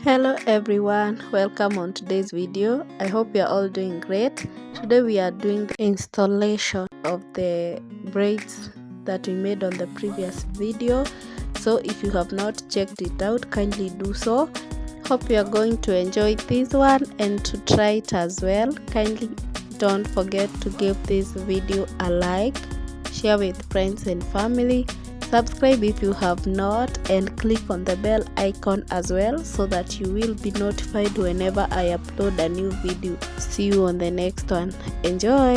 Hello everyone, welcome on today's video. I hope you're all doing great. Today we are doing the installation of the braids that we made on the previous video. So if you have not checked it out, kindly do so. Hope you are going to enjoy this one and to try it as well. Kindly don't forget to give this video a like, share with friends and family. Subscribe if you have not, and click on the bell icon as well so that you will be notified whenever I upload a new video. See you on the next one. Enjoy!